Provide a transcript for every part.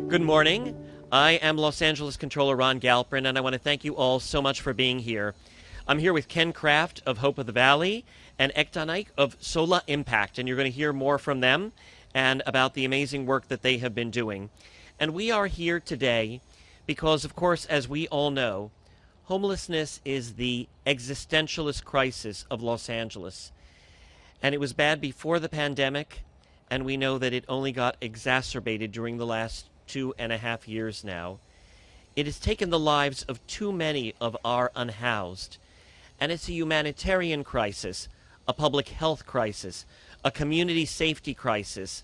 Good morning. I am Los Angeles Controller Ron Galperin, and I want to thank you all so much for being here. I'm here with Ken Kraft of Hope of the Valley and Ektan Ike of Sola Impact, and you're going to hear more from them and about the amazing work that they have been doing. And we are here today because, of course, as we all know, homelessness is the existentialist crisis of Los Angeles. And it was bad before the pandemic, and we know that it only got exacerbated during the last 2.5 years now. It has taken the lives of too many of our unhoused, and it's a humanitarian crisis, a public health crisis, a community safety crisis,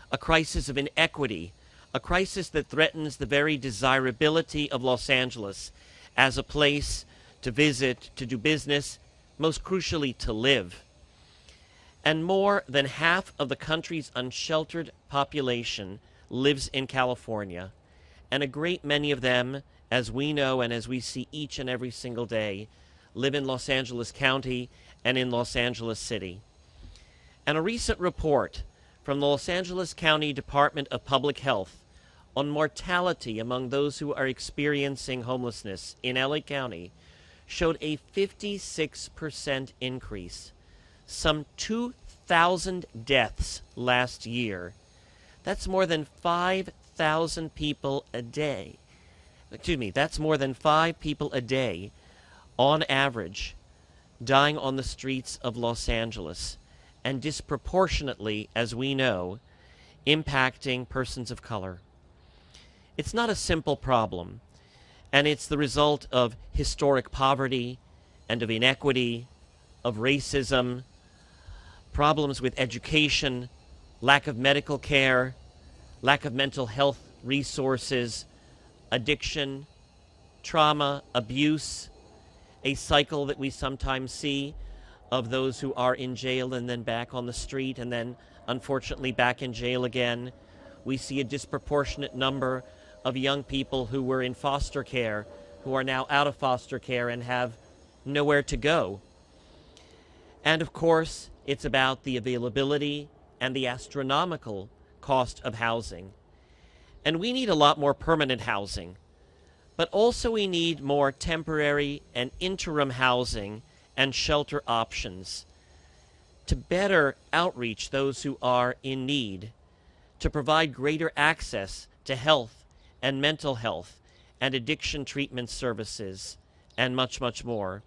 a crisis of inequity, a crisis that threatens the very desirability of Los Angeles as a place to visit, to do business, most crucially to live. And more than half of the country's unsheltered population lives in California, and a great many of them, as we know and as we see each and every single day, live in Los Angeles County and in Los Angeles City. And a recent report from the Los Angeles County Department of Public Health on mortality among those who are experiencing homelessness in LA County showed a 56% increase, some 2,000 deaths last year. That's more than 5,000 people a day. That's more than 5 people a day, on average, dying on the streets of Los Angeles, and disproportionately, as we know, impacting persons of color. It's not a simple problem, and it's the result of historic poverty and of inequity, of racism, problems with education, lack of medical care, lack of mental health resources, addiction, trauma, abuse, a cycle that we sometimes see of those who are in jail and then back on the street and then unfortunately back in jail again. We see a disproportionate number of young people who were in foster care who are now out of foster care and have nowhere to go. And of course, it's about the availability and the astronomical cost of housing. And we need a lot more permanent housing, but also we need more temporary and interim housing and shelter options to better outreach those who are in need, to provide greater access to health and mental health and addiction treatment services, and much, much more.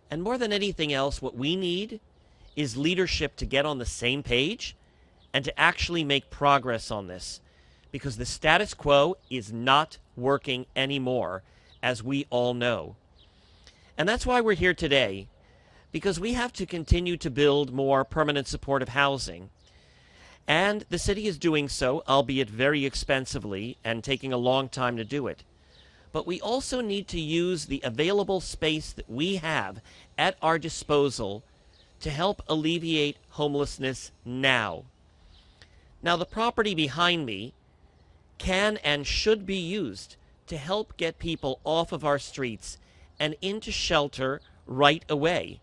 And more than anything else, what we need is leadership to get on the same page and to actually make progress on this, because the status quo is not working anymore, as we all know. And that's why we're here today, because we have to continue to build more permanent supportive housing. And the city is doing so, albeit very expensively and taking a long time to do it. But we also need to use the available space that we have at our disposal to help alleviate homelessness now. Now, the property behind me can and should be used to help get people off of our streets and into shelter right away.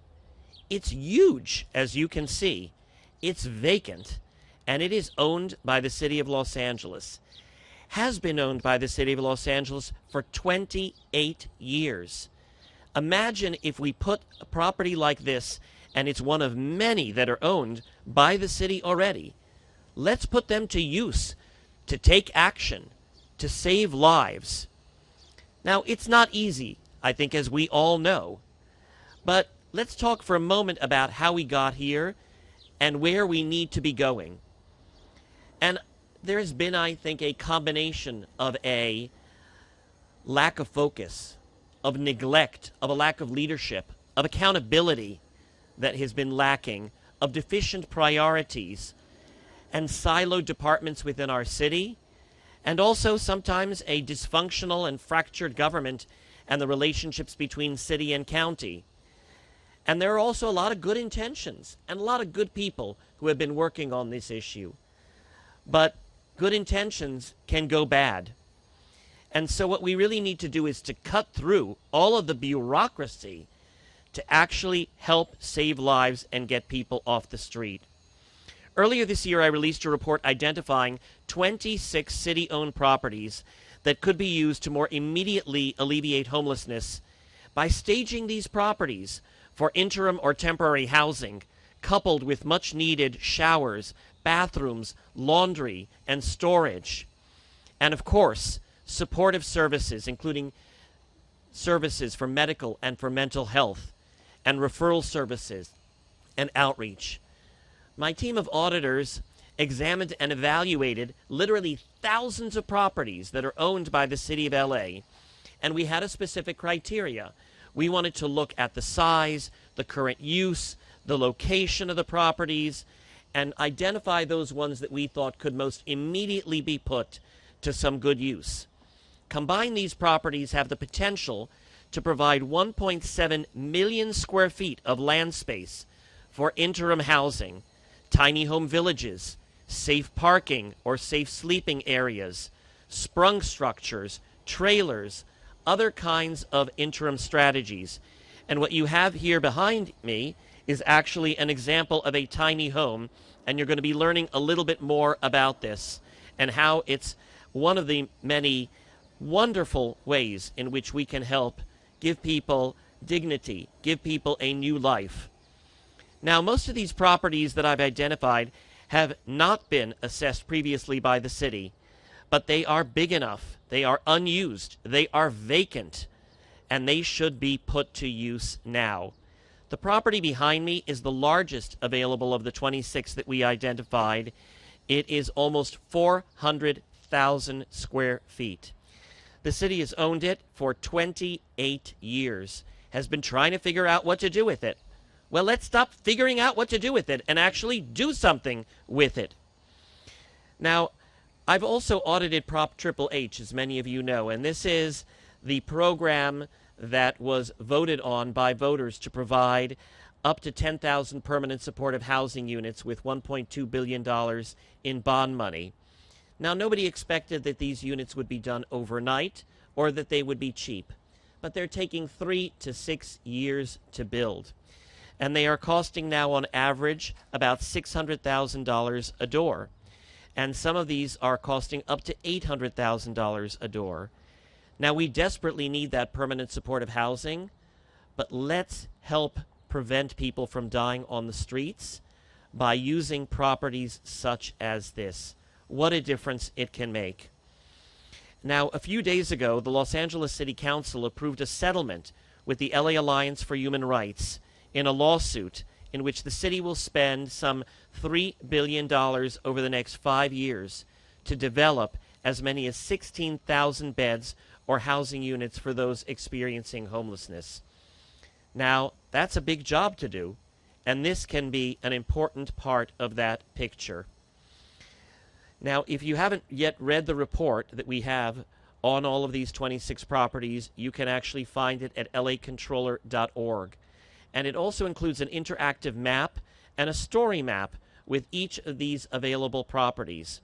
It's huge, as you can see. It's vacant, and it is owned by the city of Los Angeles. Has been owned by the city of Los Angeles for 28 years. Imagine if we put a property like this, and it's one of many that are owned by the city already. Let's put them to use, to take action, to save lives. Now, it's not easy, I think, as we all know. But let's talk for a moment about how we got here and where we need to be going. And there has been, I think, a combination of a lack of focus, of neglect, of a lack of leadership, of accountability that has been lacking, of deficient priorities, and siloed departments within our city, and also sometimes a dysfunctional and fractured government and the relationships between city and county. And there are also a lot of good intentions and a lot of good people who have been working on this issue. But good intentions can go bad. And so what we really need to do is to cut through all of the bureaucracy to actually help save lives and get people off the street. Earlier this year, I released a report identifying 26 city-owned properties that could be used to more immediately alleviate homelessness by staging these properties for interim or temporary housing, coupled with much-needed showers, bathrooms, laundry, and storage. And of course, supportive services, including services for medical and for mental health, and referral services and outreach. My team of auditors examined and evaluated literally thousands of properties that are owned by the city of LA, and we had a specific criteria. We wanted to look at the size, the current use, the location of the properties, and identify those ones that we thought could most immediately be put to some good use. Combined, these properties have the potential to provide 1.7 million square feet of land space for interim housing, tiny home villages, safe parking or safe sleeping areas, sprung structures, trailers, other kinds of interim strategies. And what you have here behind me is actually an example of a tiny home, and you're going to be learning a little bit more about this and how it's one of the many wonderful ways in which we can help give people dignity, give people a new life. Now, most of these properties that I've identified have not been assessed previously by the city, but they are big enough, they are unused, they are vacant, and they should be put to use now. The property behind me is the largest available of the 26 that we identified. It is almost 400,000 square feet. The city has owned it for 28 years, has been trying to figure out what to do with it. Well, let's stop figuring out what to do with it and actually do something with it. Now, I've also audited Prop Triple H, as many of you know, and this is the program that was voted on by voters to provide up to 10,000 permanent supportive housing units with $1.2 billion in bond money. Now, nobody expected that these units would be done overnight or that they would be cheap, but they're taking 3 to 6 years to build. And they are costing now on average about $600,000 a door. And some of these are costing up to $800,000 a door. Now, we desperately need that permanent supportive housing, but let's help prevent people from dying on the streets by using properties such as this. What a difference it can make. Now, a few days ago, the Los Angeles City Council approved a settlement with the LA Alliance for Human Rights in a lawsuit in which the city will spend some $3 billion over the next 5 years to develop as many as 16,000 beds or housing units for those experiencing homelessness. Now, that's a big job to do, and this can be an important part of that picture. Now, if you haven't yet read the report that we have on all of these 26 properties, you can actually find it at lacontroller.org. And it also includes an interactive map and a story map with each of these available properties.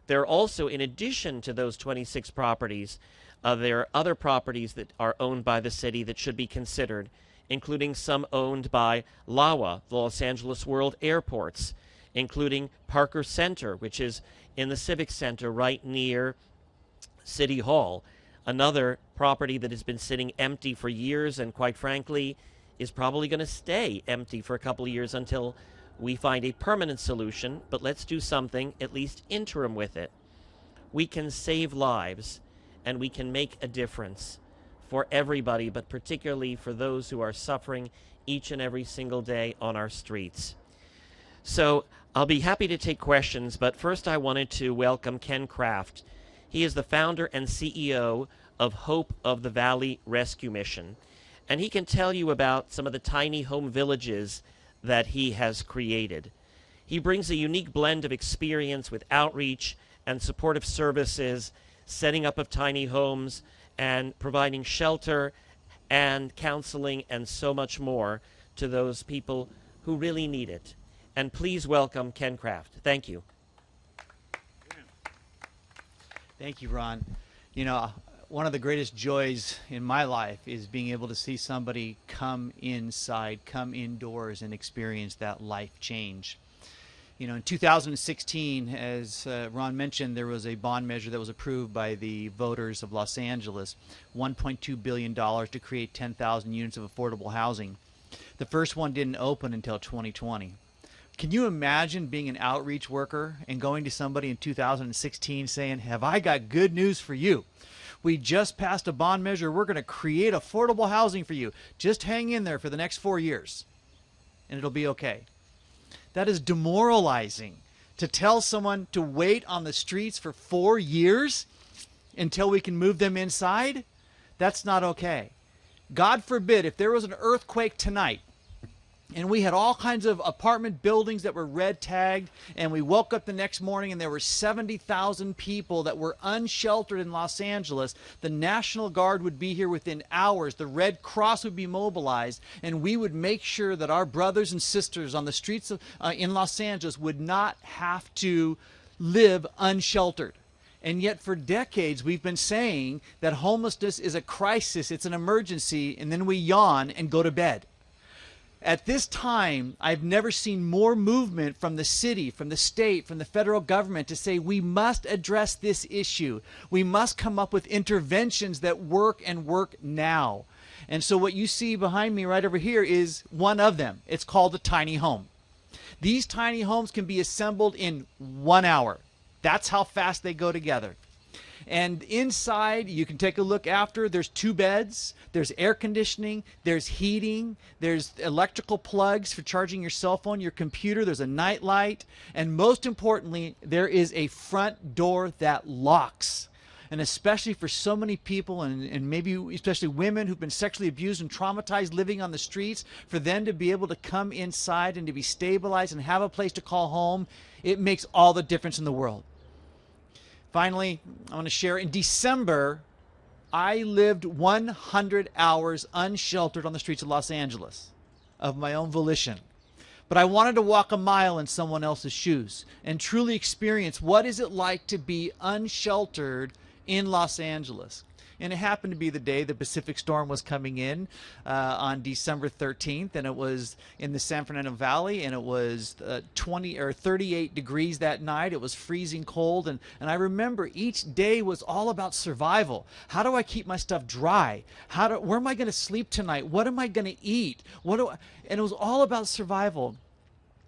There are also, in addition to those 26 properties, there are other properties that are owned by the city that should be considered, including some owned by LAWA, the Los Angeles World Airports, including Parker Center, which is in the Civic Center right near City Hall, another property that has been sitting empty for years and, quite frankly, is probably going to stay empty for a couple of years until we find a permanent solution, but let's do something, at least interim, with it. We can save lives, and we can make a difference for everybody, but particularly for those who are suffering each and every single day on our streets. So I'll be happy to take questions, but first I wanted to welcome Ken Kraft. He is the founder and CEO of Hope of the Valley Rescue Mission, and he can tell you about some of the tiny home villages that he has created. He brings a unique blend of experience with outreach and supportive services, setting up of tiny homes, and providing shelter and counseling and so much more to those people who really need it. And please welcome Ken Kraft. Thank you. Thank you, Ron. You know, One of the greatest joys in my life is being able to see somebody come inside, come indoors, and experience that life change. You know, in 2016, as Ron mentioned, there was a bond measure that was approved by the voters of Los Angeles, $1.2 billion to create 10,000 units of affordable housing. The first one didn't open until 2020. Can you imagine being an outreach worker and going to somebody in 2016 saying, have I got good news for you? We just passed a bond measure. We're going to create affordable housing for you. Just hang in there for the next 4 years and it'll be okay. That is demoralizing, to tell someone to wait on the streets for 4 years until we can move them inside. That's not okay. God forbid, if there was an earthquake tonight and we had all kinds of apartment buildings that were red tagged, and we woke up the next morning and there were 70,000 people that were unsheltered in Los Angeles, the National Guard would be here within hours, the Red Cross would be mobilized, and we would make sure that our brothers and sisters on the streets of, in Los Angeles would not have to live unsheltered. And yet for decades we've been saying that homelessness is a crisis, it's an emergency, and then we yawn and go to bed. At this time, I've never seen more movement from the city, from the state, from the federal government to say we must address this issue. We must come up with interventions that work and work now. And so what you see behind me right over here is one of them. It's called a tiny home. These tiny homes can be assembled in 1 hour. That's how fast they go together. And inside, you can take a look after, there's 2 beds, there's air conditioning, there's heating, there's electrical plugs for charging your cell phone, your computer, there's a night light, and most importantly, there is a front door that locks. And especially for so many people, and maybe especially women who've been sexually abused and traumatized living on the streets, for them to be able to come inside and to be stabilized and have a place to call home, it makes all the difference in the world. Finally, I want to share, in December, I lived 100 hours unsheltered on the streets of Los Angeles of my own volition. But I wanted to walk a mile in someone else's shoes and truly experience what is it like to be unsheltered in Los Angeles. And it happened to be the day the Pacific Storm was coming in on December 13th, and it was in the San Fernando Valley, and it was 20 or 38 degrees that night. It was freezing cold, and I remember each day was all about survival. How do I keep my stuff dry? Where am I going to sleep tonight? What am I going to eat? And it was all about survival.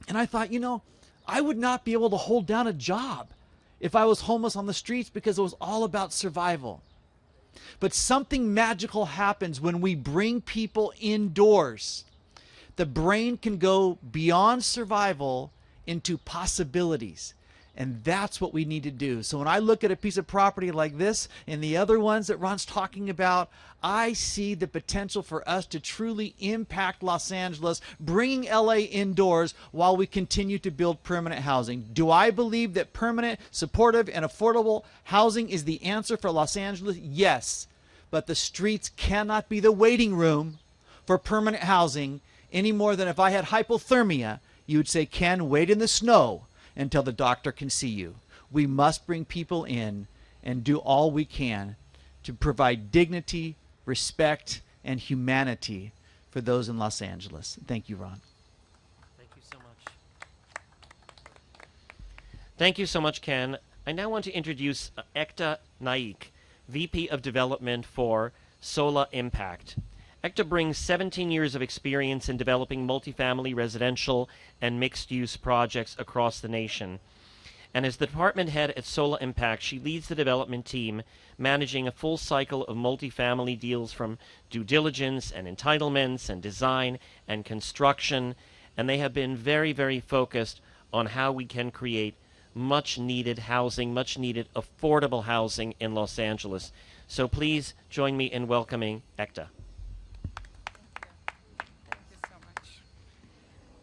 And I thought, you know, I would not be able to hold down a job if I was homeless on the streets, because it was all about survival. But something magical happens when we bring people indoors. The brain can go beyond survival into possibilities. And that's what we need to do. So when I look at a piece of property like this and the other ones that Ron's talking about, I see the potential for us to truly impact Los Angeles, bringing LA indoors while we continue to build permanent housing. Do I believe that permanent, supportive, and affordable housing is the answer for Los Angeles? Yes. But the streets cannot be the waiting room for permanent housing any more than if I had hypothermia, you would say, Ken, wait in the snow until the doctor can see you. We must bring people in and do all we can to provide dignity, respect, and humanity for those in Los Angeles. Thank you, Ron. Thank you so much. Thank you so much, Ken. I now want to introduce Ekta Naik, VP of Development for Sola Impact. Ekta brings 17 years of experience in developing multifamily residential and mixed-use projects across the nation. And as the department head at Sola Impact, she leads the development team, managing a full cycle of multifamily deals from due diligence and entitlements and design and construction. And they have been very, very focused on how we can create much-needed housing, much-needed affordable housing in Los Angeles. So please join me in welcoming Ekta.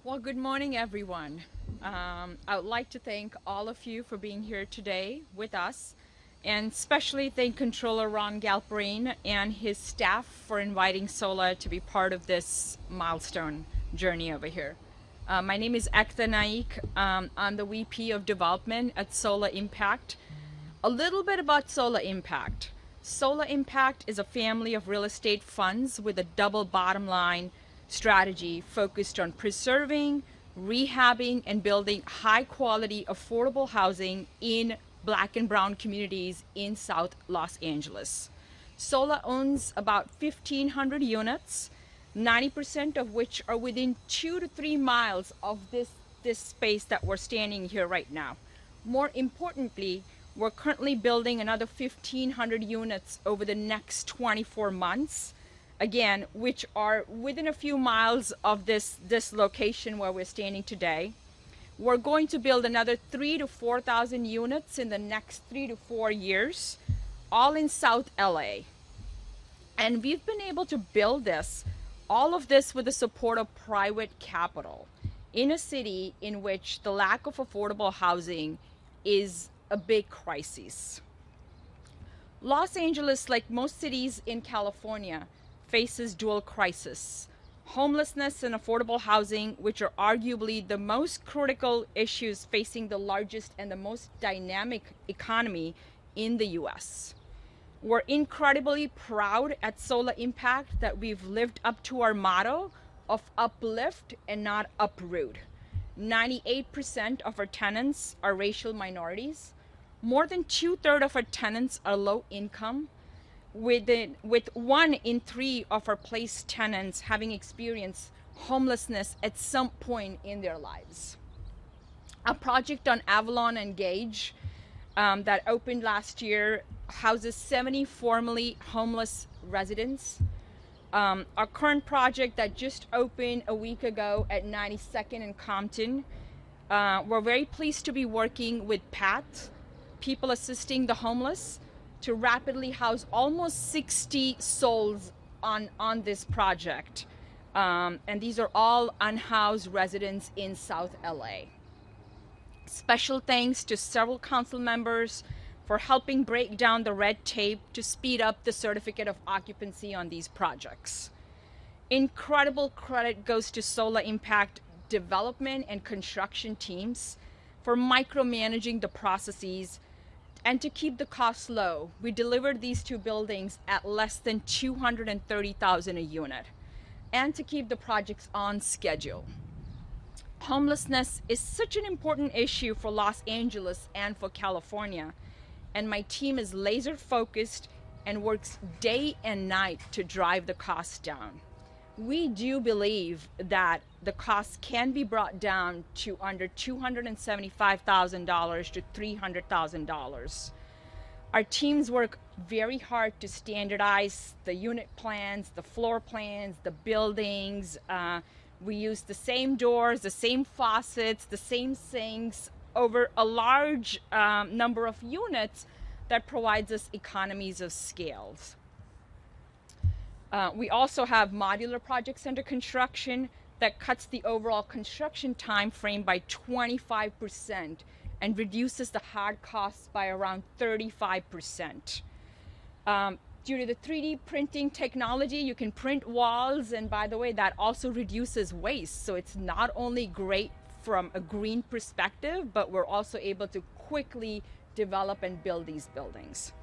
Well, good morning, everyone. I would like to thank all of you for being here today with us, and especially thank Controller Ron Galperin and his staff for inviting Sola to be part of this milestone journey over here. My name is Ekta Naik. I'm the VP of Development at Sola Impact. A little bit about Sola Impact. Solar Impact is a family of real estate funds with a double bottom line strategy focused on preserving, rehabbing, and building high quality, affordable housing in Black and brown communities in South Los Angeles. Solar owns about 1,500 units, 90% of which are within 2 to 3 miles of this space that we're standing here right now. More importantly, we're currently building another 1,500 units over the next 24 months, again, which are within a few miles of this location where we're standing today. We're going to build another 3,000 to 4,000 units in the next 3 to 4 years, all in South LA. And we've been able to build all of this with the support of private capital in a city in which the lack of affordable housing is a big crisis. Los Angeles, like most cities in California, faces dual crisis: homelessness and affordable housing, which are arguably the most critical issues facing the largest and the most dynamic economy in the US. We're incredibly proud at Solar Impact that we've lived up to our motto of uplift and not uproot. 98% of our tenants are racial minorities. More than 2/3 of our tenants are low income, with 1 in 3 of our place tenants having experienced homelessness at some point in their lives. A project on Avalon and Gage that opened last year houses 70 formerly homeless residents. Our current project that just opened a week ago at 92nd and Compton, we're very pleased to be working with PAT, People Assisting the Homeless, to rapidly house almost 60 souls on this project. And these are all unhoused residents in South LA. Special thanks to several council members for helping break down the red tape to speed up the certificate of occupancy on these projects. Incredible credit goes to Solar Impact development and construction teams for micromanaging the processes and to keep the costs low. We delivered these 2 buildings at less than $230,000 a unit, and to keep the projects on schedule. Homelessness is such an important issue for Los Angeles and for California, and my team is laser focused and works day and night to drive the costs down. We do believe that the costs can be brought down to under $275,000 to $300,000. Our teams work very hard to standardize the unit plans, the floor plans, the buildings. We use the same doors, the same faucets, the same sinks over a large number of units that provides us economies of scales. We also have modular projects under construction that cuts the overall construction time frame by 25% and reduces the hard costs by around 35%. Due to the 3D printing technology, you can print walls, and by the way, that also reduces waste. So it's not only great from a green perspective, but we're also able to quickly develop and build these buildings.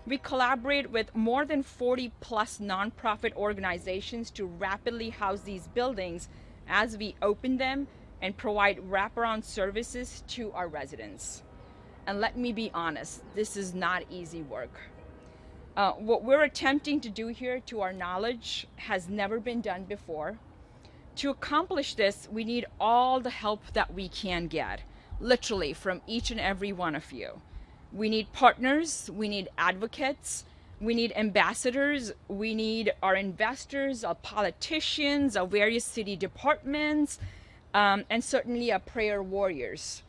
We collaborate with more than 40 plus nonprofit organizations to rapidly house these buildings as we open them and provide wraparound services to our residents. And let me be honest, this is not easy work. What we're attempting to do here, to our knowledge, has never been done before. To accomplish this, we need all the help that we can get, literally from each and every one of you. We need partners, we need advocates, we need ambassadors, we need our investors, our politicians, our various city departments, and certainly our prayer warriors.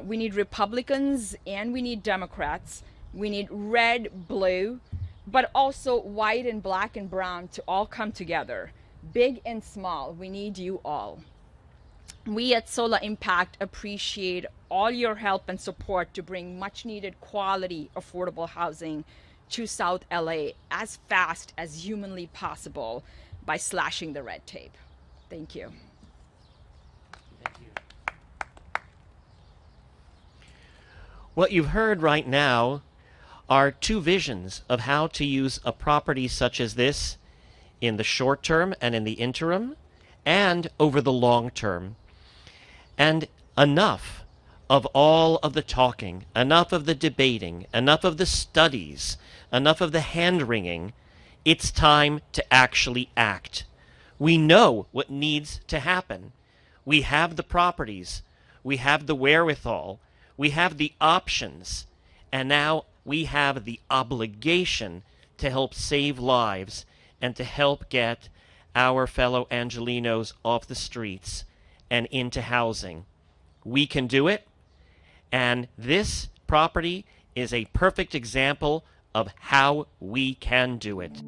We need Republicans and we need Democrats. We need red, blue, but also white and black and brown to all come together. Big and small, we need you all. We at Solar Impact appreciate all your help and support to bring much needed quality, affordable housing to South LA as fast as humanly possible by slashing the red tape. Thank you. Thank you. What you've heard right now are two visions of how to use a property such as this in the short term and in the interim and over the long term. And enough of all of the talking, enough of the debating, enough of the studies, enough of the hand-wringing. It's time to actually act. We know what needs to happen. We have the properties. We have the wherewithal. We have the options. And now we have the obligation to help save lives and to help get our fellow Angelenos off the streets and into housing. We can do it, and this property is a perfect example of how we can do it.